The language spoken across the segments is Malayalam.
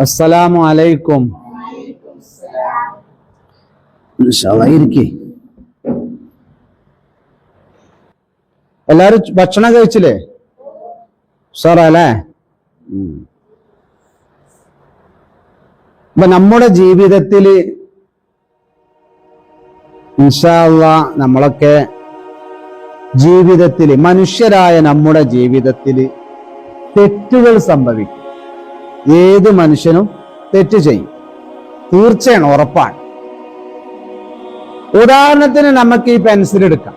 അസ്സലാമു അലൈക്കും. ഇരിക്കേ. എല്ലാരും ഭക്ഷണം കഴിച്ചില്ലേ? സാറല്ലേ? അപ്പൊ നമ്മുടെ ജീവിതത്തില് ഇൻഷാ അല്ലാഹ് നമ്മളൊക്കെ ജീവിതത്തില് മനുഷ്യരായ നമ്മുടെ ജീവിതത്തില് തെറ്റുകൾ സംഭവിക്കും. ഏത് മനുഷ്യനും തെറ്റ് ചെയ്യും, തീർച്ചയാണ്, ഉറപ്പാണ്. ഉദാഹരണത്തിന് നമുക്ക് ഈ പെൻസിൽ എടുക്കാം.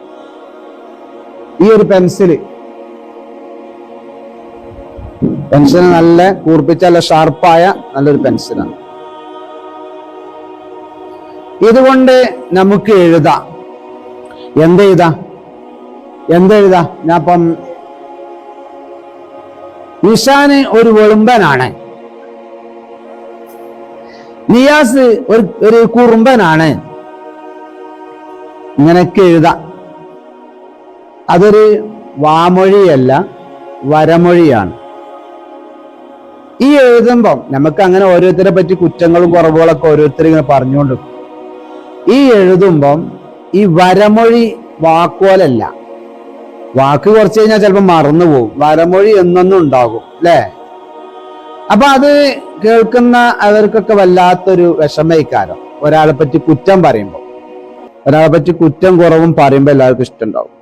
ഈ ഒരു പെൻസിൽ നല്ല കൂർപ്പിച്ച നല്ല ഷാർപ്പായ നല്ലൊരു പെൻസിലാണ്. ഇതുകൊണ്ട് നമുക്ക് എഴുതാം. എന്തെഴുതാ? ഞാൻ ഇപ്പം നിഷാന് ഒരു വെളുമ്പനാണ്, നിയാസ് ഒരു കുറുമ്പനാണ്, ഇങ്ങനെയൊക്കെ എഴുതാം. അതൊരു വാമൊഴിയല്ല, വരമൊഴിയാണ്. ഈ എഴുതുമ്പം നമുക്ക് അങ്ങനെ ഓരോരുത്തരെ പറ്റി കുറ്റങ്ങളും കുറവുകളൊക്കെ ഓരോരുത്തർ ഇങ്ങനെ പറഞ്ഞുകൊണ്ടിരിക്കും. ഈ എഴുതുമ്പം ഈ വരമൊഴി വാക്കുപോലല്ല. വാക്ക് കുറച്ച് കഴിഞ്ഞാൽ ചിലപ്പോൾ മറന്നു പോകും. വരമൊഴി എന്നൊന്നും ഉണ്ടാകും അല്ലേ? അപ്പൊ അത് കേൾക്കുന്ന അവർക്കൊക്കെ വല്ലാത്തൊരു വിഷമയിക്കാരം. ഒരാളെ പറ്റി കുറ്റം പറയുമ്പോൾ, ഒരാളെ പറ്റി കുറ്റം കുറവും പറയുമ്പോൾ എല്ലാവർക്കും ഇഷ്ടമുണ്ടാവും.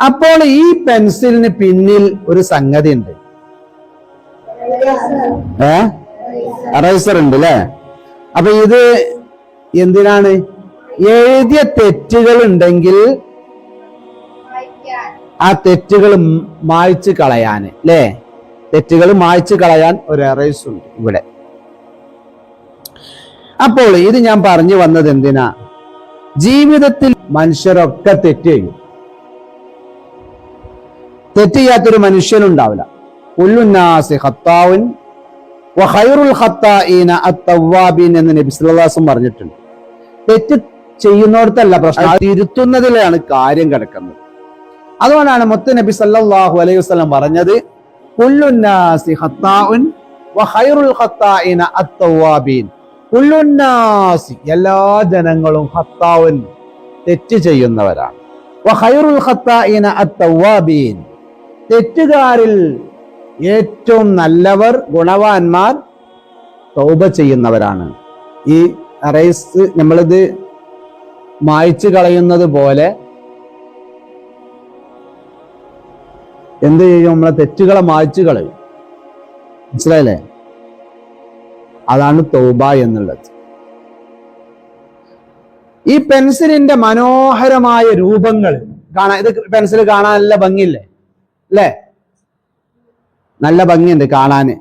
അപ്പോൾ ഈ പെൻസിലിന് പിന്നിൽ ഒരു സംഗതി ഉണ്ട്. എറേസർ ഉണ്ട് അല്ലേ? അപ്പൊ ഇത് എന്തിനാണ്? എഴുതിയ തെറ്റുകൾ ഉണ്ടെങ്കിൽ ആ തെറ്റുകൾ മായ്ച്ചു കളയാന് അല്ലേ? തെറ്റുകൾ മായ്ച്ചു കളയാൻ ഒരു എറേസ് ഉണ്ട് ഇവിടെ. അപ്പോൾ ഇത് ഞാൻ പറഞ്ഞു വന്നത് എന്തിനാ? ജീവിതത്തിൽ മനുഷ്യരൊക്കെ തെറ്റ് ചെയ്യും. തെറ്റ് ചെയ്യാത്തൊരു മനുഷ്യനുണ്ടാവില്ല. കുല്ലുന്നാസി ഖത്താഉൻ വഖൈറുൽ ഖത്താഈന അത്തവ്വാബീൻ എന്ന് നബി സല്ലല്ലാഹു അലൈഹി വസല്ലം പറഞ്ഞിട്ടുണ്ട്. തെറ്റ് ചെയ്യുന്നിടത്തല്ല പ്രശ്നം, തിരുത്തുന്നതിലാണ് കാര്യം കിടക്കുന്നത്. അതുകൊണ്ടാണ് മുത്ത് നബി സല്ലല്ലാഹു അലൈഹി വസല്ലം പറഞ്ഞത് കുല്ലുന്നാസി ഖത്താഉൻ വഖൈറുൽ ഖത്താഈന അത്തവ്വാബീൻ. കുല്ലുന്നാസി എല്ലാ ജനങ്ങളും ഖത്താഉൻ തെറ്റ് ചെയ്യുന്നവരാണ്, വഖൈറുൽ ഖത്താഈന അത്തവ്വാബീൻ തെറ്റുകാരിൽ ഏറ്റവും നല്ലവർ, ഗുണവാന്മാർ തൗബ ചെയ്യുന്നവരാണ്. ഈ എറേസ് നമ്മളിത് മായ്ച്ചു കളയുന്നത് പോലെ എന്ത് ചെയ്യും? നമ്മളെ തെറ്റുകളെ മായ്ച്ചു കളയും. മനസ്സിലായില്ലേ? അതാണ് തൗബ എന്നുള്ളത്. ഈ പെൻസിലിന്റെ മനോഹരമായ രൂപങ്ങൾ കാണാൻ, ഇത് പെൻസിൽ കാണാൻ നല്ല ഭംഗിയില്ലേ അല്ലേ? നല്ല ഭംഗിയുണ്ട് കാണാന്.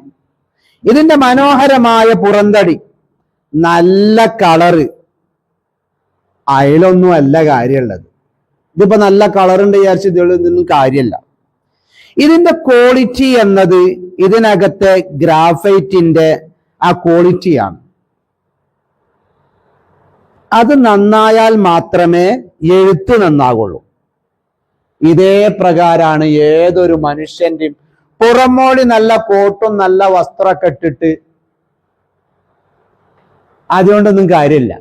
ഇതിന്റെ മനോഹരമായ പുറന്തടി, നല്ല കളറ്, അയലൊന്നും അല്ല കാര്യമുള്ളത്. ഇതിപ്പോ നല്ല കളറുണ്ട് വിചാരിച്ച് ഇതൊന്നും കാര്യമല്ല. ഇതിന്റെ ക്വാളിറ്റി എന്നത് ഇതിനകത്തെ ഗ്രാഫൈറ്റിന്റെ ആ ക്വാളിറ്റിയാണ്. അത് നന്നായാൽ മാത്രമേ എഴുത്ത് നന്നാകുള്ളൂ. ഇതേ പ്രകാരമാണ് ഏതൊരു മനുഷ്യന്റെയും പുറമോടി നല്ല കോട്ടും നല്ല വസ്ത്രമൊക്കെ ഇട്ടിട്ട് അതുകൊണ്ടൊന്നും കാര്യമില്ല.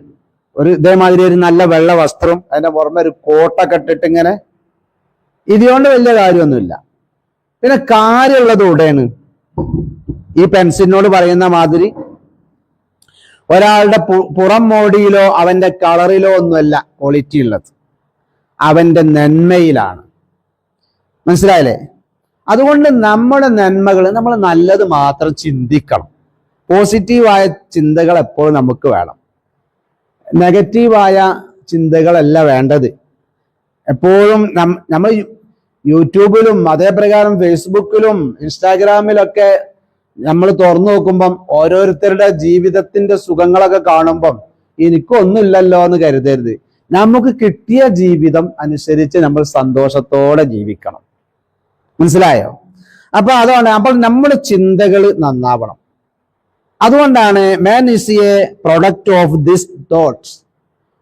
ഇതേമാതിരി ഒരു നല്ല വെള്ള വസ്ത്രം, അതിന്റെ പുറമെ ഒരു കോട്ടൊക്കെ ഇട്ടിട്ട് ഇങ്ങനെ, ഇതുകൊണ്ട് വലിയ കാര്യമൊന്നുമില്ല. പിന്നെ കാര്യമുള്ളത് ഇവിടെയാണ്. ഈ പെൻസിലിനോട് പറയുന്ന മാതിരി ഒരാളുടെ പുറം മോടിയിലോ അവന്റെ കളറിലോ ഒന്നുമല്ല ക്വാളിറ്റി ഉള്ളത്, അവന്റെ നന്മയിലാണ്. മനസ്സിലായില്ലേ? അതുകൊണ്ട് നമ്മുടെ നന്മകൾ, നമ്മൾ നല്ലത് മാത്രം ചിന്തിക്കണം. പോസിറ്റീവായ ചിന്തകൾ എപ്പോഴും നമുക്ക് വേണം, നെഗറ്റീവായ ചിന്തകളല്ല വേണ്ടത്. എപ്പോഴും നമ്മൾ യൂട്യൂബിലും അതേപ്രകാരം ഫേസ്ബുക്കിലും ഇൻസ്റ്റാഗ്രാമിലൊക്കെ നമ്മൾ തുറന്നു നോക്കുമ്പം ഓരോരുത്തരുടെ ജീവിതത്തിന്റെ സുഖങ്ങളൊക്കെ കാണുമ്പം എനിക്കൊന്നുമില്ലല്ലോ എന്ന് കരുതരുത്. നമുക്ക് കിട്ടിയ ജീവിതം അനുസരിച്ച് നമ്മൾ സന്തോഷത്തോടെ ജീവിക്കണം. മനസ്സിലായോ? അപ്പൊ അതുകൊണ്ട് അപ്പോൾ നമ്മുടെ ചിന്തകൾ നന്നാവണം. അതുകൊണ്ടാണ് man is A product of this thoughts.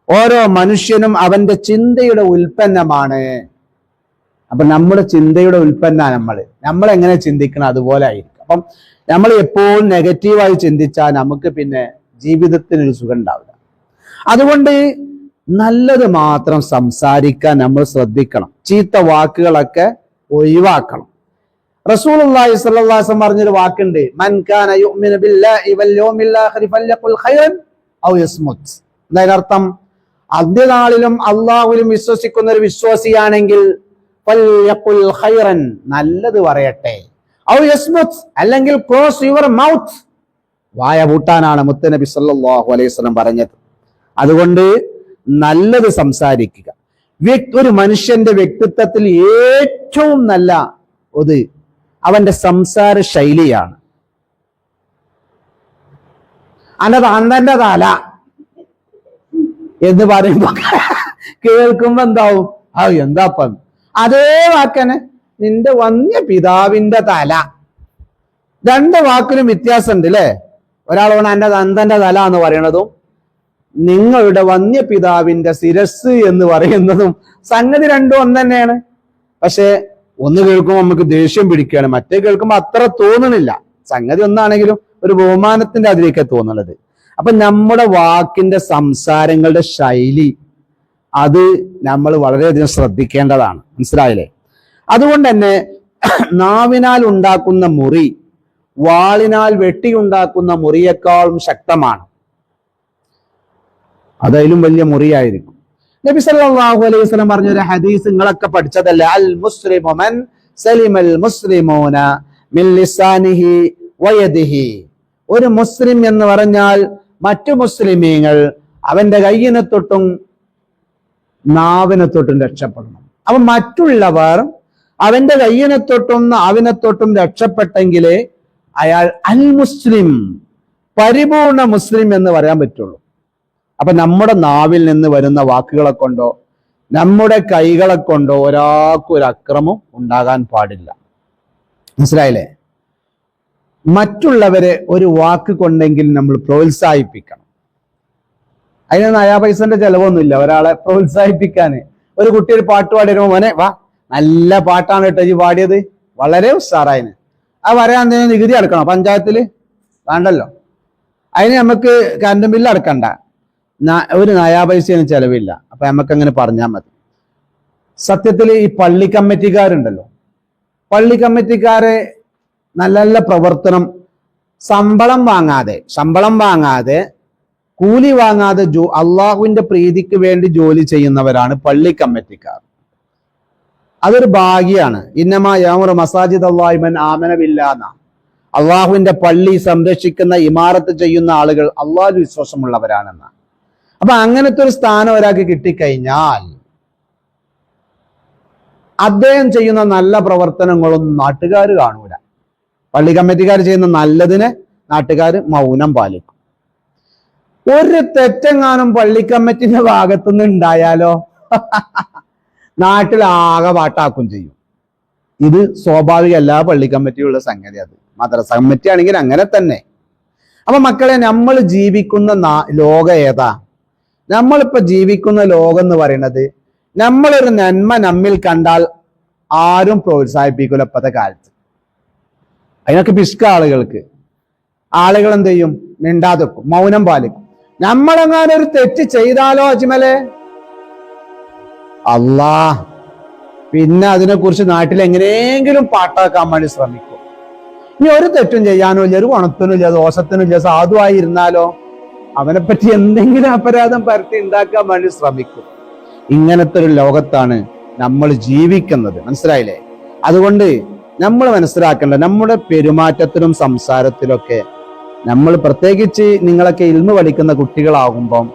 ഓരോ മനുഷ്യനും അവന്റെ ചിന്തയുടെ ഉൽപ്പന്നമാണ്. അപ്പൊ നമ്മുടെ ചിന്തയുടെ ഉൽപ്പന്ന നമ്മൾ എങ്ങനെ ചിന്തിക്കണം അതുപോലെ ആയിരിക്കും. അപ്പം നമ്മൾ എപ്പോഴും നെഗറ്റീവായി ചിന്തിച്ചാൽ നമുക്ക് പിന്നെ ജീവിതത്തിനൊരു സുഖം ഉണ്ടാവില്ല. അതുകൊണ്ട് നല്ലത് മാത്രം സംസാരിക്കാൻ നമ്മൾ ശ്രദ്ധിക്കണം. ചീത്ത വാക്കുകളൊക്കെ ഒഴിവാക്കണം. റസൂലുള്ളാഹി സ്വല്ലല്ലാഹു അലൈഹി വസല്ലം പറഞ്ഞൊരു വാക്കുണ്ട്, മൻ കാന യുഅ്മിനു ബില്ലാഹി വൽ യൗമിൽ ആഖിർ ഫല്യഖുൽ ഖൈറൻ ഔ യസ്മുത്. അതിനർത്ഥം അന്ത്യനാളിലും അള്ളാഹുവിലും വിശ്വസിക്കുന്ന ഒരു വിശ്വാസിയാണെങ്കിൽ ഫല്യഖുൽ ഖൈറൻ, നല്ലത് പറയട്ടെ, ഔ യസ്മുത്, അല്ലെങ്കിൽ ക്ലോസ് യുവർ മൗത്ത്, വായ പൂട്ടാനാണ് മുത്തനബി സല്ലല്ലാഹു അലൈഹി വസല്ലം പറഞ്ഞത്. അതുകൊണ്ട് നല്ലത് സംസാരിക്കുക. ഒരു മനുഷ്യന്റെ വ്യക്തിത്വത്തിൽ ഏറ്റവും നല്ല അത് അവന്റെ സംസാര ശൈലിയാണ്. അന്നന്റെ തല എന്ന് പറയുമ്പോ കേൾക്കുമ്പോ എന്താവും, എന്താപ്പം അതേ വാക്കനെ നിന്റെ വന്യ പിതാവിന്റെ തല. രണ്ട് വാക്കിലും വ്യത്യാസമുണ്ട് അല്ലേ? ഒരാളോട് എന്റെ അന്തന്റെ തല എന്ന് പറയണതും നിങ്ങളുടെ വന്യപിതാവിന്റെ ശിരസ് എന്ന് പറയുന്നതും സംഗതി രണ്ടും ഒന്ന് തന്നെയാണ്. പക്ഷെ ഒന്ന് കേൾക്കുമ്പോൾ നമുക്ക് ദേഷ്യം പിടിക്കുകയാണ്, മറ്റേ കേൾക്കുമ്പോൾ അത്ര തോന്നണില്ല. സംഗതി ഒന്നാണെങ്കിലും ഒരു ബഹുമാനത്തിന്റെ അതിലേക്ക് തോന്നുന്നത്. അപ്പൊ നമ്മുടെ വാക്കിന്റെ സംസാരങ്ങളുടെ ശൈലി അത് നമ്മൾ വളരെയധികം ശ്രദ്ധിക്കേണ്ടതാണ്. മനസ്സിലായില്ലേ? അതുകൊണ്ട് തന്നെ നാവിനാൽ ഉണ്ടാക്കുന്ന മുറി വാളിനാൽ വെട്ടിയുണ്ടാക്കുന്ന മുറിയേക്കാളും ശക്തമാണ്. അതതിലും വലിയ മുറിയായിരിക്കും. നബി സല്ലല്ലാഹു അലൈഹി വസല്ലം പറഞ്ഞൊരു ഹദീസ് നിങ്ങളൊക്കെ പഠിച്ചതല്ലേ, അൽ മുസ്ലിമു മൻ സലിമൽ മുസ്ലിമൂന മിൻ ലിസാനിഹി വയദിഹി. ഒരു മുസ്ലിം എന്ന് പറഞ്ഞാൽ മറ്റു മുസ്ലിമീങ്ങൾ അവന്റെ കയ്യിനെ തൊട്ടും നാവിനെ തൊട്ടും രക്ഷപ്പെടണം. അപ്പൊ മറ്റുള്ളവർ അവന്റെ കയ്യിനെ തൊട്ടും നാവിനെ തൊട്ടും രക്ഷപ്പെട്ടെങ്കിലേ അയാൾ അൽ മുസ്ലിം, പരിപൂർണ മുസ്ലിം എന്ന് പറയാൻ പറ്റുള്ളൂ. അപ്പൊ നമ്മുടെ നാവിൽ നിന്ന് വരുന്ന വാക്കുകളെ കൊണ്ടോ നമ്മുടെ കൈകളെ കൊണ്ടോ ഒരാൾക്കും ഒരു അക്രമം ഉണ്ടാകാൻ പാടില്ല. മനസ്സിലായില്ലേ? മറ്റുള്ളവരെ ഒരു വാക്ക് കൊണ്ടെങ്കിൽ നമ്മൾ പ്രോത്സാഹിപ്പിക്കണം. അതിന് നയാ പൈസന്റെ ചെലവൊന്നുമില്ല ഒരാളെ പ്രോത്സാഹിപ്പിക്കാന്. ഒരു കുട്ടി ഒരു പാട്ട് പാടി വരുമ്പോ മോനെ വാ, നല്ല പാട്ടാണ് കേട്ടോ ഈ പാടിയത്, വളരെ ഉഷാറായിന്. ആ വരാൻ നികുതി അടക്കണം പഞ്ചായത്തില്? വേണ്ടല്ലോ. അതിന് നമുക്ക് കറണ്ട് ബില്ല് അടക്കണ്ട, ഒരു നയാ പൈസയൊന്നും ചെലവില്ല. അപ്പൊ നമുക്ക് അങ്ങനെ പറഞ്ഞാൽ മതി. സത്യത്തിൽ ഈ പള്ളി കമ്മിറ്റിക്കാരുണ്ടല്ലോ, പള്ളി കമ്മിറ്റിക്കാരെ നല്ല നല്ല പ്രവർത്തനം, ശമ്പളം വാങ്ങാതെ കൂലി വാങ്ങാതെ അള്ളാഹുവിന്റെ പ്രീതിക്ക് വേണ്ടി ജോലി ചെയ്യുന്നവരാണ് പള്ളി കമ്മിറ്റിക്കാർ. അതൊരു ഭാഗ്യാണ്. ഇന്നമാ യഅ്മുറു മസാജിദ് അല്ലാഹി മൻ ആമന ബില്ലാഹ്. അള്ളാഹുവിന്റെ പള്ളി സംരക്ഷിക്കുന്ന ഇമാറത്ത് ചെയ്യുന്ന ആളുകൾ അള്ളാഹു വിശ്വാസമുള്ളവരാണെന്ന്. അപ്പൊ അങ്ങനത്തെ ഒരു സ്ഥാനം ഒരാൾക്ക് കിട്ടിക്കഴിഞ്ഞാൽ അദ്ദേഹം ചെയ്യുന്ന നല്ല പ്രവർത്തനങ്ങളൊന്നും നാട്ടുകാർ കാണൂല. പള്ളി കമ്മിറ്റിക്കാർ ചെയ്യുന്ന നല്ലതിനെ നാട്ടുകാർ മൗനം പാലിക്കും. ഒരു തെറ്റെങ്ങാനും പള്ളി കമ്മിറ്റിന്റെ ഭാഗത്തുനിന്ന് ഉണ്ടായാലോ നാട്ടിലാകെ പാട്ടാക്കും ചെയ്യും. ഇത് സ്വാഭാവിക എല്ലാ പള്ളി കമ്മിറ്റിയുള്ള സംഗതി. അത് മദ്രസ കമ്മിറ്റി ആണെങ്കിൽ അങ്ങനെ തന്നെ. അപ്പൊ മക്കളെ, നമ്മൾ ജീവിക്കുന്ന ലോകം ഏതാ? നമ്മളിപ്പോ ജീവിക്കുന്ന ലോകം എന്ന് പറയുന്നത്, നമ്മളൊരു നന്മ നമ്മിൽ കണ്ടാൽ ആരും പ്രോത്സാഹിപ്പിക്കൂല ഇപ്പോഴത്തെ കാലത്ത്. അതിനൊക്കെ പിശുക്ക ആളുകൾ എന്ത് ചെയ്യും? മിണ്ടാതെ വെക്കും, മൗനം പാലിക്കും. നമ്മളെങ്ങാനും ഒരു തെറ്റ് ചെയ്താലോ അജ്മലെ അല്ലാ, പിന്നെ അതിനെക്കുറിച്ച് നാട്ടിൽ എങ്ങനെയെങ്കിലും പാട്ടാക്കാൻ വേണ്ടി ശ്രമിക്കും. ഇനി ഒരു തെറ്റും ചെയ്യാനോ ഇല്ല, ഒരു ഗുണത്തിനും ഇല്ല, ദോഷത്തിനും ഇല്ല, സാധുവായി ഇരുന്നാലോ അവനെപ്പറ്റി എന്തെങ്കിലും അപരാധം പരത്തി ഉണ്ടാക്കാൻ വേണ്ടി ശ്രമിക്കും. ഇങ്ങനത്തെ ഒരു ലോകത്താണ് നമ്മൾ ജീവിക്കുന്നത്. മനസ്സിലായില്ലേ? അതുകൊണ്ട് നമ്മൾ മനസ്സിലാക്കേണ്ട, നമ്മുടെ പെരുമാറ്റത്തിലും സംസാരത്തിലൊക്കെ നമ്മൾ, പ്രത്യേകിച്ച് നിങ്ങളൊക്കെ ഇൽമു പഠിക്കുന്ന കുട്ടികളാകുമ്പം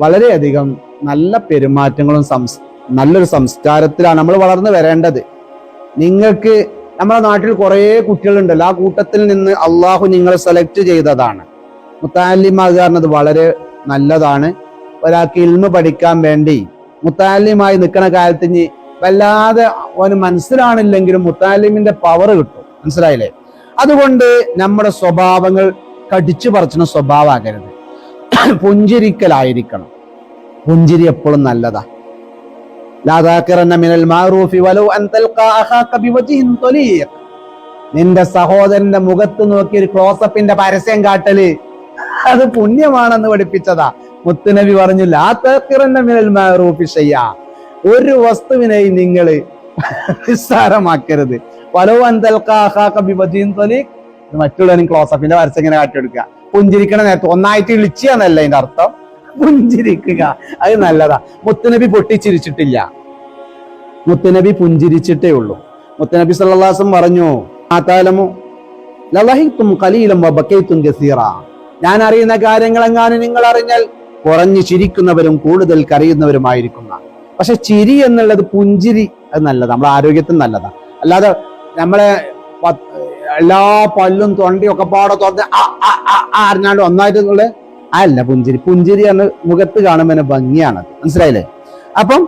വളരെയധികം നല്ല പെരുമാറ്റങ്ങളും നല്ലൊരു സംസ്കാരത്തിലാണ് നമ്മൾ വളർന്നു വരേണ്ടത്. നിങ്ങൾക്ക് നമ്മുടെ നാട്ടിൽ കുറേ കുട്ടികളുണ്ടല്ലോ, ആ കൂട്ടത്തിൽ നിന്ന് അള്ളാഹു നിങ്ങളെ സെലക്ട് ചെയ്തതാണ്. മുത്തഅല്ലിമാകുക എന്നത് വളരെ നല്ലതാണ്. ഒരാൾക്ക് ഇൽമു പഠിക്കാൻ വേണ്ടി മുത്തഅല്ലിമായി നിൽക്കുന്ന കാലത്ത് ഇനി വല്ലാതെ അവന് മനസ്സിലാണില്ലെങ്കിലും മുത്തഅല്ലിമിന്റെ പവർ കിട്ടും. മനസ്സിലായില്ലേ? അതുകൊണ്ട് നമ്മുടെ സ്വഭാവങ്ങൾ കടിച്ചു പറിച്ചുന്ന സ്വഭാവമാകരുത്, പുഞ്ചിരിക്കലായിരിക്കണം. പുഞ്ചിരി എപ്പോഴും നല്ലതാ. ലാ താഖിറന്ന മിനൽ മഅറൂഫി വലൗ അൻ തൽഖാ അഖാക ബിവജ്ഹിൻ ത്വലീഖ്. നിന്റെ സഹോദരന്റെ മുഖത്ത് നോക്കി ഒരു ക്ലോസപ്പിന്റെ പരസ്യം കാട്ടല് അത് പുണ്യമാണെന്ന് പഠിപ്പിച്ചതാ. മുത്തുനബി പറഞ്ഞു, ലാ തഖിറന്ന മിനൽ മഅറൂഫി ശൈഅ, ഒരു വസ്തുവിനെയും നിങ്ങൾ നിസ്സാരമാക്കരുത്. വലൗ അൻ തൽഖാ അഖാക ബിവജ്ഹിൻ തലീഖ്, മറ്റുള്ളവരും ക്ലോസപ്പിന്റെ പരസ്യം ഇങ്ങനെ കാട്ടിയെടുക്കുക. പുഞ്ചിരിക്കണ നേരത്തെ ഒന്നായിട്ട് ഇളിച്ചെന്നല്ല അതിന്റെ അർത്ഥം, പുഞ്ചിരിക്കുക, അത് നല്ലതാ. മുത്തുനബി പൊട്ടിച്ചിരിച്ചിട്ടില്ല, മുത്തുനബി പുഞ്ചിരിച്ചിട്ടേ ഉള്ളൂ. മുത്തുനബി സല്ലല്ലാഹു അലൈഹി വസല്ലം പറഞ്ഞു, ആതാലമു ലളഹിതും ഖലീലൻ വബകൈതും കസീറ, ഞാൻ അറിയുന്ന കാര്യങ്ങൾ എങ്ങാനും നിങ്ങൾ അറിഞ്ഞാൽ കുറഞ്ഞു ചിരിക്കുന്നവരും കൂടുതൽ കരയുന്നവരുമായിരിക്കുന്ന. പക്ഷെ ചിരി എന്നുള്ളത്, പുഞ്ചിരി, അത് നല്ലതാ, നമ്മളെ ആരോഗ്യത്തിന് നല്ലതാ. അല്ലാതെ നമ്മളെ എല്ലാ പല്ലും തൊണ്ടയും ഒക്കെ പാടെ തുറന്ന് അറിഞ്ഞാണ്ട് ഒന്നായിട്ടുള്ള അല്ല പുഞ്ചിരി. പുഞ്ചിരി എന്ന് മുഖത്ത് കാണുമ്പോൾ ഭംഗിയാണ്, മനസ്സിലായില്ലേ? അപ്പം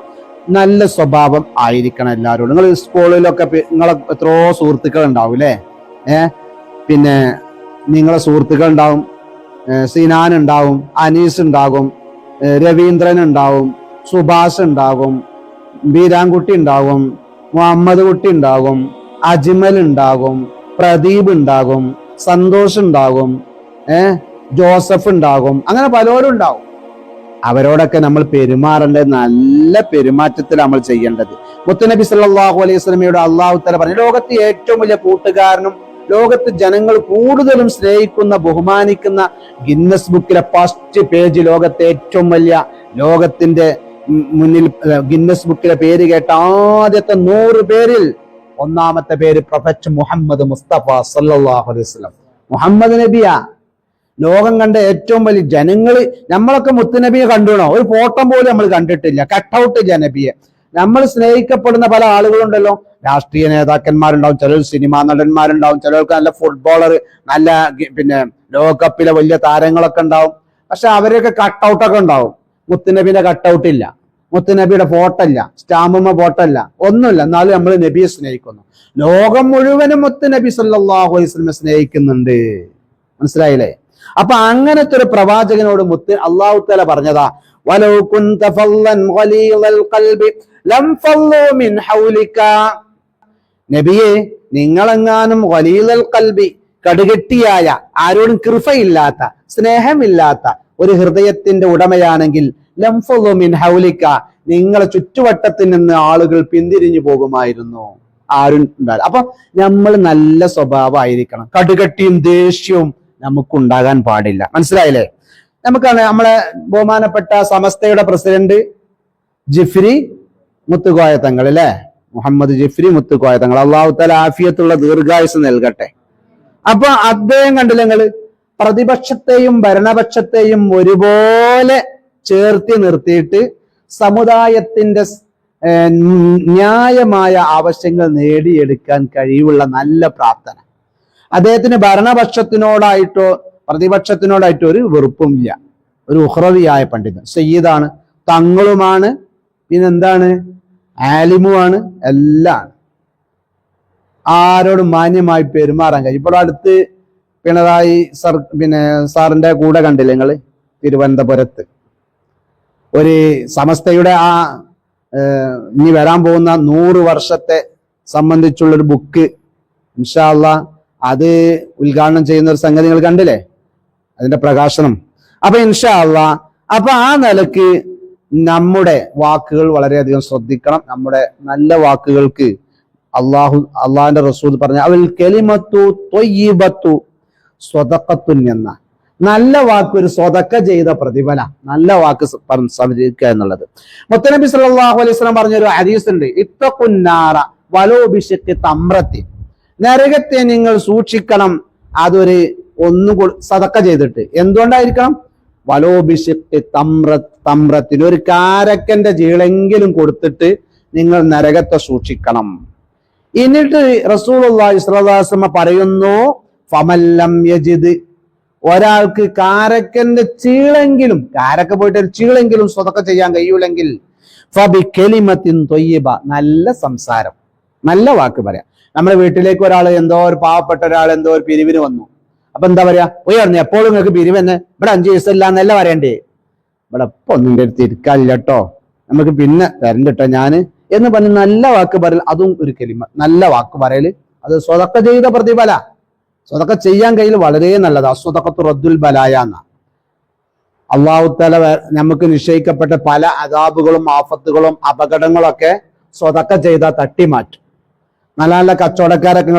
നല്ല സ്വഭാവം ആയിരിക്കണം എല്ലാവരോടും. നിങ്ങൾ സ്കൂളിലൊക്കെ നിങ്ങളെ എത്രയോ സുഹൃത്തുക്കൾ ഉണ്ടാവും അല്ലേ? പിന്നെ നിങ്ങളെ സുഹൃത്തുക്കൾ ഉണ്ടാവും, സിനാൻ ഉണ്ടാവും, അനീസ് ഉണ്ടാകും, രവീന്ദ്രൻ ഉണ്ടാവും, സുഭാഷ് ഉണ്ടാകും, ബീരാൻകുട്ടി ഉണ്ടാകും, മുഹമ്മദ് കുട്ടി ഉണ്ടാകും, അജ്മൽ ഉണ്ടാകും, പ്രദീപ് ഉണ്ടാകും, സന്തോഷ് ഉണ്ടാകും, ജോസഫ് ഉണ്ടാകും, അങ്ങനെ പലരും ഉണ്ടാവും. അവരോടൊക്കെ നമ്മൾ പെരുമാറേണ്ടത് നല്ല പെരുമാറ്റത്തിൽ നമ്മൾ ചെയ്യേണ്ടത്. മുത്തുനബി സല്ലല്ലാഹു അലൈഹി വസല്ലമയോട് അല്ലാഹു തആല പറഞ്ഞു, ലോകത്തെ ഏറ്റവും വലിയ കൂട്ടുകാരനും ലോകത്ത് ജനങ്ങൾ കൂടുതലും സ്നേഹിക്കുന്ന ബഹുമാനിക്കുന്ന ഗിന്നസ് ബുക്കിലെ ഫസ്റ്റ് പേജ്, ലോകത്തെ ഏറ്റവും വലിയ, ലോകത്തിന്റെ മുന്നിൽ ഗിന്നസ് ബുക്കിലെ പേര് കേട്ട ആദ്യത്തെ 100 പേരിൽ ഒന്നാമത്തെ പേര് പ്രൊഫറ്റ് മുഹമ്മദ് മുസ്തഫ സല്ലല്ലാഹു അലൈഹി വസല്ലം. മുഹമ്മദ് നബിയാ ലോകം കണ്ട ഏറ്റവും വലിയ. ജനങ്ങള് നമ്മളൊക്കെ മുത്തുനബിയെ കണ്ടുണോ? ഒരു ഫോട്ടോ പോലും നമ്മൾ കണ്ടിട്ടില്ല, കട്ടൗട്ട് നബിയെ. നമ്മൾ സ്നേഹിക്കപ്പെടുന്ന പല ആളുകളുണ്ടല്ലോ, രാഷ്ട്രീയ നേതാക്കന്മാരുണ്ടാവും, ചിലർ സിനിമാ നടന്മാരുണ്ടാവും, ചിലർക്ക് നല്ല ഫുട്ബോളർ, നല്ല പിന്നെ ലോകകപ്പിലെ വലിയ താരങ്ങളൊക്കെ ഉണ്ടാവും. പക്ഷെ അവരൊക്കെ കട്ടൗട്ടൊക്കെ ഉണ്ടാവും. മുത്തുനബിയുടെ കട്ടൗട്ട് ഇല്ല, മുത്തുനബിയുടെ ഫോട്ടോ ഇല്ല, സ്റ്റാമ്പുമ്മ ഫോട്ടോ ഇല്ല, ഒന്നുമില്ല. എന്നാലും നമ്മൾ നബിയെ സ്നേഹിക്കുന്നു. ലോകം മുഴുവനും മുത്തുനബി സല്ലല്ലാഹു അലൈഹി വസല്ലം സ്നേഹിക്കുന്നുണ്ട്, മനസ്സിലായില്ലേ? അപ്പൊ അങ്ങനത്തെ ഒരു പ്രവാചകനോട് അല്ലാഹു തആല പറഞ്ഞതാ, വലൗ കുൻത ഫല്ലൻ ഗലീദൽ ഖൽബി ലം ഫല്ലു മിൻ ഹൗലിക, നബിയെ നിങ്ങളെങ്ങാനും ഗലീദൽ ഖൽബി, കടുകെട്ടിയായ, ആരോടും കൃപയില്ലാത്ത, സ്നേഹമില്ലാത്ത ഒരു ഹൃദയത്തിന്റെ ഉടമയാണെങ്കിൽ ലം ഫല്ലു മിൻ ഹൗലിക, നിങ്ങളെ ചുറ്റുവട്ടത്തിൽ നിന്ന് ആളുകൾ പിന്തിരിഞ്ഞു പോകുമായിരുന്നു, ആരും ഉണ്ടാവില്ല. അപ്പൊ നമ്മൾ നല്ല സ്വഭാവമായിരിക്കണം, കടുകട്ടിയും ദേഷ്യവും നമുക്കുണ്ടാകാൻ പാടില്ല, മനസ്സിലായില്ലേ? നമുക്കാണ് നമ്മളെ ബഹുമാനപ്പെട്ട സമസ്തയുടെ പ്രസിഡന്റ് ജിഫ്രി മുത്തുകോയ തങ്ങൾ അല്ലെ, മുഹമ്മദ് ജിഫ്രി മുത്തുകോയ തങ്ങൾ, അല്ലാഹു തആല ആഫിയത്തുള്ള ദീർഘായുസ് നൽകട്ടെ. അപ്പൊ അദ്ദേഹം കണ്ടില്ല നിങ്ങള്, പ്രതിപക്ഷത്തെയും ഭരണപക്ഷത്തെയും ഒരുപോലെ ചേർത്തി നിർത്തിയിട്ട് സമുദായത്തിന്റെ ന്യായമായ ആവശ്യങ്ങൾ നേടിയെടുക്കാൻ കഴിവുള്ള നല്ല പ്രാർത്ഥന. അദ്ദേഹത്തിന് ഭരണപക്ഷത്തിനോടായിട്ടോ പ്രതിപക്ഷത്തിനോടായിട്ടോ ഒരു വെറുപ്പും ഇല്ല. ഒരു ഉഖ്റവിയായ പണ്ഡിതൻ, സയ്യിദാണ്, തങ്ങളുമാണ്, പിന്നെന്താണ്, ആലിമുമാണ്, എല്ലാം. ആരോടും മാന്യമായി പെരുമാറാൻ കഴിയും. ഇപ്പോൾ അടുത്ത് പിണറായി സാറിന്റെ കൂടെ കണ്ടില്ലേ നിങ്ങള്, തിരുവനന്തപുരത്ത് ഒരു സമസ്തയുടെ ഇനി വരാൻ പോകുന്ന 100 വർഷത്തെ സംബന്ധിച്ചുള്ളൊരു ബുക്ക് ഇൻഷാ അല്ലാഹ് അത് ഉദ്ഘാടനം ചെയ്യുന്ന ഒരു സംഗതി നിങ്ങൾ കണ്ടില്ലേ, അതിന്റെ പ്രകാശനം. അപ്പൊ ഇൻഷാ അല്ലാഹ്, അപ്പൊ ആ നിലക്ക് നമ്മുടെ വാക്കുകൾ വളരെയധികം ശ്രദ്ധിക്കണം. നമ്മുടെ നല്ല വാക്കുകൾക്ക് അള്ളാഹിന്റെ റസൂൽ പറഞ്ഞ അവൽ കലിമത്തു ത്വയ്യിബത്തു സ്വദഖത്തുൻ എന്ന നല്ല വാക്ക് ഒരു സ്വതക്ക ചെയ്ത പ്രതിഫല, നല്ല വാക്ക് സംസാരിക്കുക എന്നുള്ളത്. മുത്തനബി സല്ലല്ലാഹു അലൈഹി വസല്ലം പറഞ്ഞൊരു ഹദീസ് ഉണ്ട്, ഇത്തഖുന്നാറ വലോ ബിശിഖ്ഖി തംറത്തി, നരകത്തെ നിങ്ങൾ സൂക്ഷിക്കണം അതൊരു സദക്ക ചെയ്തിട്ട്. എന്തുകൊണ്ടായിരിക്കണം? വലോ ബിശിഖ്ഖി തംറത്തിന്, ഒരു കാരക്കന്റെ ജീളെങ്കിലും കൊടുത്തിട്ട് നിങ്ങൾ നരകത്തെ സൂക്ഷിക്കണം. എന്നിട്ട് റസൂലുള്ളാഹി സ്വല്ലല്ലാഹു അലൈഹി വസല്ലം പറയുന്നു, ഫമല്ലം യജിദ്, ഒരാൾക്ക് കാരക്കന്റെ ചീളെങ്കിലും, കാരക്ക പോയിട്ട് ഒരു ചീളെങ്കിലും സ്വതക്ക ചെയ്യാൻ കഴിയൂലെങ്കിൽ ഫബി കലിമത്തിൻ ത്വയ്യിബ, നല്ല സംസാരം, നല്ല വാക്ക് പറയാം. നമ്മുടെ വീട്ടിലേക്ക് ഒരാൾ, എന്തോ ഒരു പാവപ്പെട്ട ഒരാൾ എന്തോ ഒരു പിരിവിന് വന്നു. അപ്പൊ എന്താ പറയാ, ഉയർന്നു എപ്പോഴും നിങ്ങൾക്ക് പിരിവ് തന്നെ, ഇവിടെ 5 പൈസ ഇല്ല എന്നല്ല പറയണ്ടേ, ഇവിടെ ഇപ്പൊ ഒന്നും അടുത്ത് ഇരിക്കാനില്ല കേട്ടോ, നമുക്ക് പിന്നെ തരണ്ട കേട്ടോ ഞാന് എന്ന് പറഞ്ഞ് നല്ല വാക്ക് പറയൽ, അതും ഒരു കലിമ, നല്ല വാക്ക് പറയല് അത് സ്വതക്ക ചെയ്ത പ്രതിഫല. സ്വതക്ക ചെയ്യാൻ കയ്യിൽ വളരെ നല്ലതാ. സ്വതക്കത്തു റദ്ദുൽ ബലായ എന്ന അള്ളാഹു തആല നമുക്ക് നിശ്ചയിക്കപ്പെട്ട പല അദാബുകളും ആഫത്തുകളും അപകടങ്ങളും ഒക്കെ സ്വതക്ക ചെയ്താൽ തട്ടിമാറ്റും. നല്ല നല്ല കച്ചവടക്കാരൊക്കെ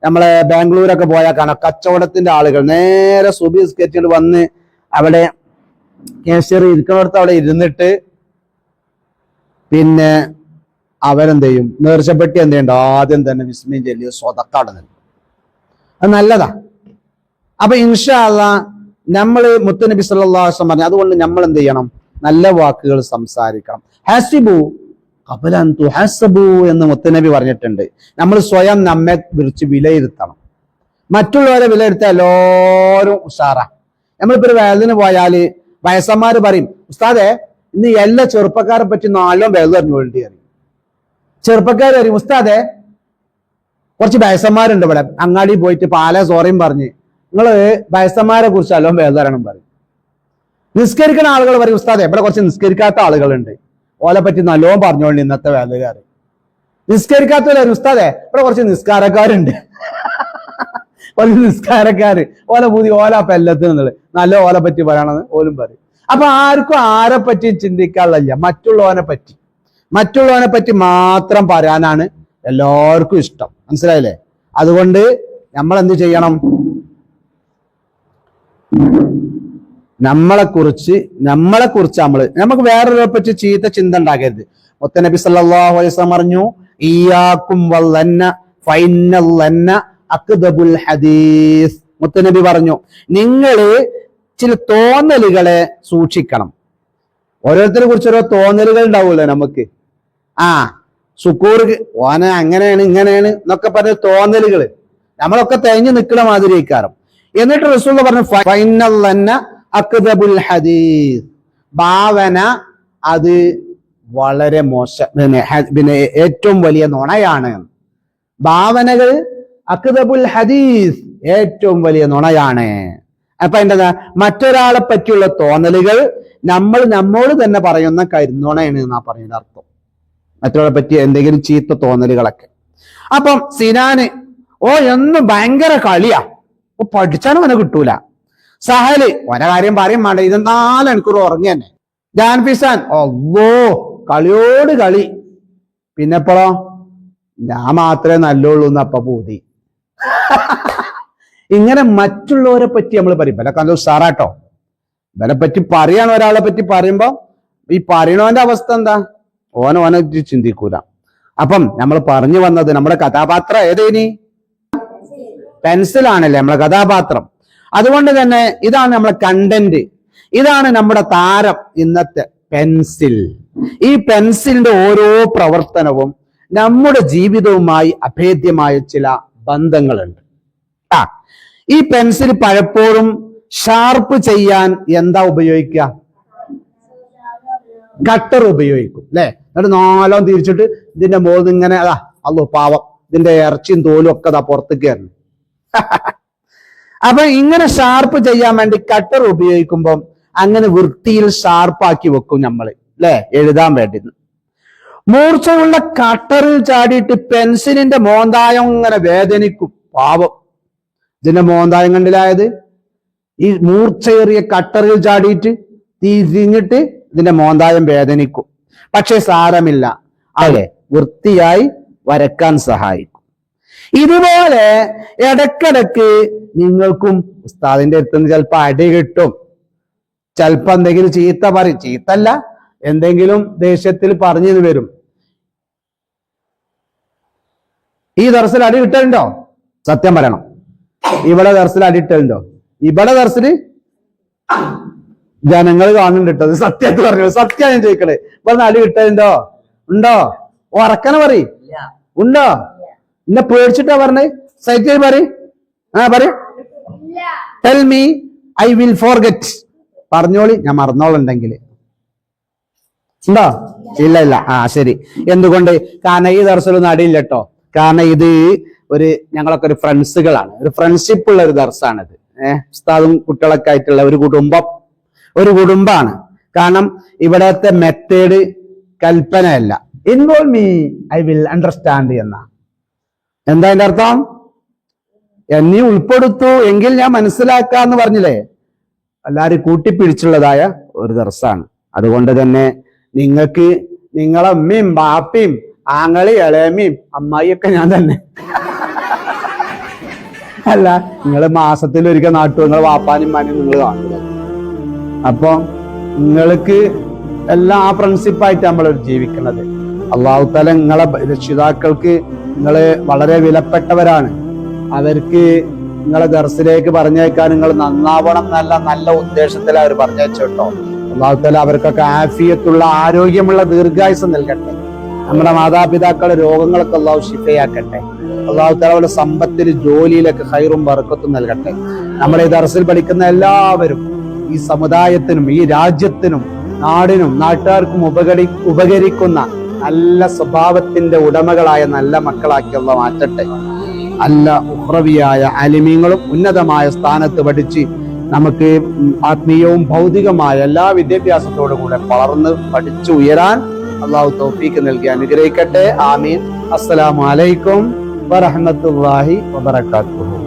നമ്മളെ ബാംഗ്ലൂരൊക്കെ പോയാൽ കാണാം. കച്ചവടത്തിന്റെ ആളുകൾ നേരെ സുബഹി നിസ്കരിച്ചിട്ട് വന്ന് അവിടെ കേശറി ഇരിക്കുന്നിടത്ത് അവിടെ ഇരുന്നിട്ട് പിന്നെ അവരെന്ത് ചെയ്യും, നേർച്ചപ്പെട്ടി എന്ത് ചെയ്യണ്ട, ആദ്യം തന്നെ വിസ്മയം ചൊല്ലി സ്വതക്ക അവിടെ നിൽക്കും. അത് നല്ലതാ. അപ്പൊ ഇൻഷാ അല്ലാഹ് നമ്മള് മുത്തുനബി സല്ലല്ലാഹു അലൈഹി വസല്ലം പറഞ്ഞു, അതുകൊണ്ട് നമ്മൾ എന്ത് ചെയ്യണം, നല്ല വാക്കുകൾ സംസാരിക്കണം. ഹസിബു ഖബല അൻ തുഹസബു എന്ന് മുത്തുനബി പറഞ്ഞിട്ടുണ്ട്. നമ്മൾ സ്വയം നമ്മെ കുറിച്ച് വിലയിരുത്തണം. മറ്റുള്ളവരെ വിലയിരുത്താൻ എല്ലാവരും ഉഷാറാ. നമ്മളിപ്പോ ഒരു വേദന പോയാല് വയസ്സന്മാര് പറയും, ഉസ്താദെ ഇന്ന് എല്ലാ ചെറുപ്പക്കാരെ പറ്റി നാലോം വേദന പറഞ്ഞു വേണ്ടി അറിയും. ചെറുപ്പക്കാർ പറയും, ഉസ്താദെ കുറച്ച് വയസ്സന്മാരുണ്ട് ഇവിടെ, അങ്ങാടി പോയിട്ട് പാല സോറയും പറഞ്ഞ് നിങ്ങള് വയസ്സന്മാരെ കുറിച്ച് നല്ലോം വേദനം പറയും. നിസ്കരിക്കുന്ന ആളുകൾ പറയും, ഉസ്താദെ ഇവിടെ കുറച്ച് നിസ്കരിക്കാത്ത ആളുകളുണ്ട്, ഓലെ പറ്റി നല്ലോം പറഞ്ഞോണ്ട് ഇന്നത്തെ വേദകാര്. നിസ്കരിക്കാത്തവരും ഉസ്താദെ ഇവിടെ കുറച്ച് നിസ്കാരക്കാരുണ്ട്, കുറച്ച് നിസ്കാരക്കാര്, ഓല പൂതി ഓല പെല്ലത്തിനുള്ളത് നല്ല ഓലെ പറ്റി പറയണമെന്ന് ഓലും പറയും. അപ്പൊ ആർക്കും ആരെ പറ്റി ചിന്തിക്കാനുള്ള, മറ്റുള്ളവനെ പറ്റി മാത്രം പറയാനാണ് എല്ലാവർക്കും ഇഷ്ടം. മനസ്സിലായില്ലേ? അതുകൊണ്ട് നമ്മൾ എന്ത് ചെയ്യണം, നമ്മളെ കുറിച്ച് നമുക്ക് വേറൊരാളെ പറ്റി ചീത്ത ചിന്ത ഉണ്ടാക്കരുത്. മുത്തനബി സല്ലല്ലാഹു അലൈഹി വസല്ലം പറഞ്ഞു, ഇയ്യാക്കും വല്ലന്ന ഫൈനല്ലന്ന അക്ദബുൽ ഹദീസ്. മുത്തനബി പറഞ്ഞു, നിങ്ങള് ചില തോന്നലുകളെ സൂക്ഷിക്കണം. ഓരോരുത്തരെ കുറിച്ച് ഓരോ തോന്നലുകൾ ഉണ്ടാവുമല്ലോ നമുക്ക്. സുക്കൂർ ഓന അങ്ങനെയാണ് ഇങ്ങനെയാണ് എന്നൊക്കെ പറഞ്ഞ തോന്നലുകൾ നമ്മളൊക്കെ തേഞ്ഞു നിൽക്കുന്ന മാതിരി ഇക്കാരം. എന്നിട്ട് റസൂൽ പറഞ്ഞു, ഫൈനല്ലന്ന അക്ദബുൽ ഹദീസ്, ഭാവന അത് വളരെ മോശം, പിന്നെ ഏറ്റവും വലിയ നുണയാണ്. ഭാവനകൾ അക്ദബുൽ ഹദീസ് ഏറ്റവും വലിയ നുണയാണ്. അപ്പൊ എന്താ, മറ്റൊരാളെ പറ്റിയുള്ള തോന്നലുകൾ നമ്മോട് തന്നെ പറയുന്ന കരുന്നുണയാണ് എന്നാ പറയുന്ന അർത്ഥം. മറ്റൊരാളെ പറ്റി എന്തെങ്കിലും ചീത്ത തോന്നലുകളൊക്കെ. അപ്പം സിനാന് എന്നും ഭയങ്കര കളിയാ, പഠിച്ചാലും അവനെ കിട്ടൂല. സഹല് ഓരോ കാര്യം പറയും വേണ്ട, 24 മണിക്കൂർ ഉറങ്ങി തന്നെ. ജാൻഫിസാൻ കളിയോട് കളി. പിന്നെപ്പോഴോ ഞാൻ മാത്രമേ നല്ലുള്ളൂ എന്നപ്പ പൂതി. ഇങ്ങനെ മറ്റുള്ളവരെ പറ്റി നമ്മൾ പറയും. ഇവരൊക്കെ നല്ല ഉഷാറാട്ടോ. ഇവരെ പറ്റി പറയാണ്, ഒരാളെ പറ്റി പറയുമ്പോ ഈ പറയണവന്റെ അവസ്ഥ എന്താ, ഓനെ ചിന്തിക്കൂല. അപ്പം നമ്മൾ പറഞ്ഞു വന്നത്, നമ്മുടെ കഥാപാത്രം ഏതേനി, പെൻസിലാണല്ലേ നമ്മളെ കഥാപാത്രം. അതുകൊണ്ട് തന്നെ ഇതാണ് നമ്മളെ കണ്ടന്റ്, ഇതാണ് നമ്മുടെ താരം, ഇന്നത്തെ പെൻസിൽ. ഈ പെൻസിലിന്റെ ഓരോ പ്രവർത്തനവും നമ്മുടെ ജീവിതവുമായി അഭേദ്യമായ ചില ബന്ധങ്ങളുണ്ട്. ഈ പെൻസിൽ പലപ്പോഴും ഷാർപ്പ് ചെയ്യാൻ എന്താ ഉപയോഗിക്കുക, കട്ടർ ഉപയോഗിക്കും അല്ലെ. എന്നിട്ട് 4 തിരിച്ചിട്ട് ഇതിന്റെ മുകളിൽ ഇങ്ങനെ പാവം ഇതിന്റെ ഇറച്ചിയും തോലും ഒക്കെ പുറത്തേക്ക് കയറുന്നു. അപ്പൊ ഇങ്ങനെ ഷാർപ്പ് ചെയ്യാൻ വേണ്ടി കട്ടർ ഉപയോഗിക്കുമ്പോൾ അങ്ങനെ വൃത്തിയിൽ ഷാർപ്പാക്കി വെക്കും നമ്മള് അല്ലെ, എഴുതാൻ വേണ്ടി. മൂർച്ചയുള്ള കട്ടറിൽ ചാടിയിട്ട് പെൻസിലിന്റെ മോന്തായം ഇങ്ങനെ വേദനിക്കും. പാവം, ഇതിന്റെ മോന്തായം കണ്ടിലായത് ഈ മൂർച്ചയേറിയ കട്ടറിൽ ചാടിയിട്ട് തിരിഞ്ഞിട്ട് ഇതിന്റെ മോന്തായം വേദനിക്കും. പക്ഷെ സാരമില്ല, അല്ലെ, വൃത്തിയായി വരക്കാൻ സഹായിക്കും. ഇതുപോലെ ഇടക്കിടക്ക് നിങ്ങൾക്കും ഉസ്താദിന്റെ അടുത്തുനിന്ന് ചിലപ്പോ അടി കിട്ടും, ചിലപ്പോ എന്തെങ്കിലും ചീത്ത പറയും, ചീത്തല്ല എന്തെങ്കിലും ദേഷ്യത്തിൽ പറഞ്ഞു വരും. ഈ ദർസിൽ അടി കിട്ടലുണ്ടോ? സത്യം പറയണം, ഇവിടെ ദർസിൽ അടി കിട്ടലുണ്ടോ? ഇവിടെ ദർസില് ജനങ്ങൾ കാണുന്നുണ്ട് കേട്ടോ, സത്യത്തിൽ പറഞ്ഞു, സത്യം ഞാൻ ചോദിക്കണേ. ഇവിടെ അടി കിട്ടലുണ്ടോ? ഉണ്ടോ? ഉറക്കനെ പറയും, ഉണ്ടോ? എന്നെ പേടിച്ചിട്ടാ പറഞ്ഞേ, സൈറ്റിൽ പറയും, പറയും, tell me I will forget, പറഞ്ഞോളി ഞാൻ മറന്നോളുണ്ടെങ്കിൽ. ഉണ്ടോ? ഇല്ല. ശരി. എന്തുകൊണ്ട്? കാരണം ഈ ദർസിലൊന്നും അടിയില്ല കേട്ടോ. കാരണം ഇത് ഞങ്ങളൊക്കെ ഒരു ഫ്രണ്ട്സുകളാണ്, ഒരു ഫ്രണ്ട്ഷിപ്പ് ഉള്ള ഒരു ദർസാണിത്. ഉസ്താദും കുട്ടികളൊക്കെ ആയിട്ടുള്ള ഒരു കുടുംബാണ്. കാരണം ഇവിടത്തെ മെത്തേഡ് കൽപ്പനയല്ല, involve me I will understand എന്ന. എന്താ അതിന്റെ അർത്ഥം? എന്നീ ഉൾപ്പെടുത്തു എങ്കിൽ ഞാൻ മനസ്സിലാക്കാന്ന് പറഞ്ഞില്ലേ? എല്ലാരും കൂട്ടിപ്പിടിച്ചുള്ളതായ ഒരു ദർസാണ്. അതുകൊണ്ട് തന്നെ നിങ്ങൾക്ക് നിങ്ങളെ ഉമ്മയും ബാപ്പയും ആങ്ങളി ഇളയമ്മയും അമ്മായിയൊക്കെ ഞാൻ തന്നെ. അല്ല, നിങ്ങൾ മാസത്തിൽ ഒരിക്കൽ നാട്ടു നിങ്ങൾ വാപ്പാനും മാനും നിങ്ങൾ കാണുന്നത്. അപ്പൊ നിങ്ങൾക്ക് എല്ലാം ആ പ്രിൻസിപ്പായിട്ട് നമ്മൾ ജീവിക്കുന്നത്. അള്ളാഹു തആല നിങ്ങളെ രക്ഷിതാക്കൾക്ക് നിങ്ങള് വളരെ വിലപ്പെട്ടവരാണ്. അവർക്ക് നിങ്ങളെ ദർസിലേക്ക് പറഞ്ഞേക്കാൻ നിങ്ങൾ നന്നാവണം എന്നല്ല, നല്ല ഉദ്ദേശത്തിൽ അവർ പറഞ്ഞേച്ചോട്ടോ. അള്ളാഹു തആല അവർക്കൊക്കെ ആഫിയത്തുള്ള ആരോഗ്യമുള്ള ദീർഘായുസ് നൽകട്ടെ. നമ്മുടെ മാതാപിതാക്കളുടെ രോഗങ്ങളൊക്കെ അള്ളാഹു ശിഫയാക്കട്ടെ. അള്ളാഹു തആല അവരുടെ സമ്പത്തിൽ ജോലിയിലൊക്കെ ഖൈറും ബറക്കത്തും നൽകട്ടെ. നമ്മുടെ ഈ ദർസിൽ പഠിക്കുന്ന എല്ലാവരും ഈ സമുദായത്തിനും ഈ രാജ്യത്തിനും നാടിനും നാട്ടുകാർക്കും ഉപകരിക്കുന്ന നല്ല സ്വഭാവത്തിന്റെ ഉടമകളായ നല്ല മക്കളാക്കി അള്ളാഹു മാറ്റട്ടെ. നല്ല ഉഖ്റവിയായ ആലിമീങ്ങളും ഉന്നതമായ സ്ഥാനത്ത് പഠിച്ച് നമുക്ക് ആത്മീയവും ഭൗതികമായ എല്ലാ വിദ്യാഭ്യാസത്തോടും കൂടെ വളർന്ന് പഠിച്ചു ഉയരാൻ അള്ളാഹു തൗഫീഖ് നൽകി അനുഗ്രഹിക്കട്ടെ. ആമീൻ. അസ്സലാമു അലൈക്കും വറഹ്മത്തുള്ളാഹി വബറകാതുഹു.